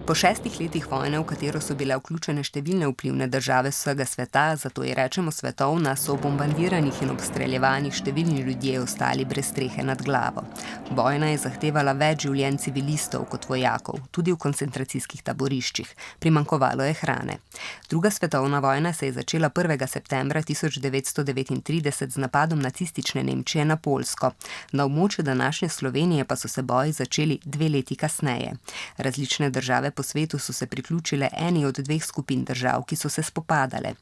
Po 6 letih vojne, v katero so bile vključene številne vplivne države vsega sveta, zato ji rečemo svetovna, so v bombardiranih in obstreljevanih številni ljudje ostali brez strehe nad glavo. Vojna je zahtevala več življenj civilistov kot vojakov, tudi v koncentracijskih taboriščih. Primanjkovalo je hrane. Druga svetovna vojna se je začela 1. septembra 1939 z napadom nacistične Nemčije na Poljsko. Na območju današnje Slovenije pa so se boji začeli 2 leti kasneje. Različne države po svetu so se priključile eni od 2 skupin držav, ki so se spopadale.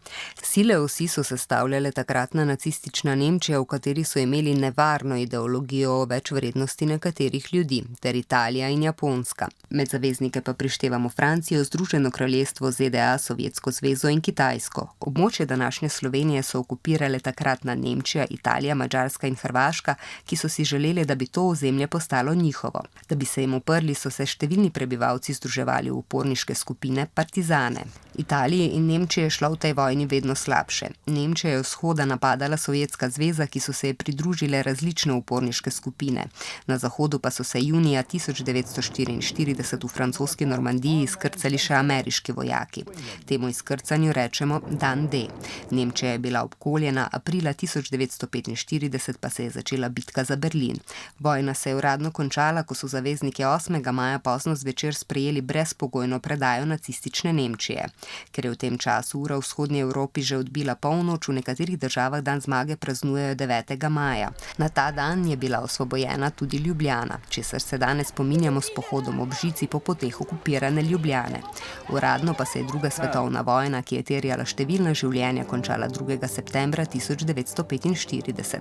Sile osi so sestavljale takratna nacistična Nemčija, v kateri so imeli nevarno ideologijo o večvrednosti nekaterih ljudi, ter Italija in Japonska. Med zaveznike pa prištevamo Francijo, Združeno kraljestvo, ZDA, Sovjetsko zvezo in Kitajsko. Območje današnje Slovenije so okupirale takratna Nemčija, Italija, Madžarska in Hrvaška, ki so si želeli, da bi to ozemlje postalo njihovo. Da bi se jim uprli, so se številni prebivalci združevali v uporniške skupine, partizane. Italiji in Nemčiji je šlo v tej vojni vedno slabše. Nemčija je vzhoda napadala Sovjetska zveza, ki so se je pridružile različne uporniške skupine. Na zahodu pa so se junija 1944 v francoski Normandiji izkrcali še ameriški vojaki. Temu izkrcanju rečemo dan D. Nemčija je bila obkoljena, aprila 1945 pa se je začela bitka za Berlin. Vojna se je uradno končala, ko so zavezniki 8. maja pozno zvečer sprejeli brezpogojno predajo nacistične Nemčije. Ker je v tem času ura v vzhodnji Evropi že odbila polnoč, v nekaterih državah dan zmage praznujejo 9. maja. Na ta dan je bila osvobojena tudi Ljubljana, česar se danes spominjamo s pohodom ob žici po poteh okupirane Ljubljane. Uradno pa se je druga svetovna vojna, ki je terjala številna življenja, končala 2. septembra 1945.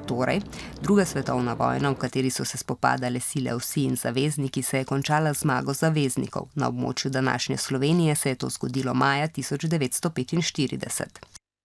Torej, druga svetovna vojna, v kateri so se spopadale sile osi in zavezniki, se je končala z zmago zaveznikov. Na območju današnje Slovenije se je to zgodilo maja 1945.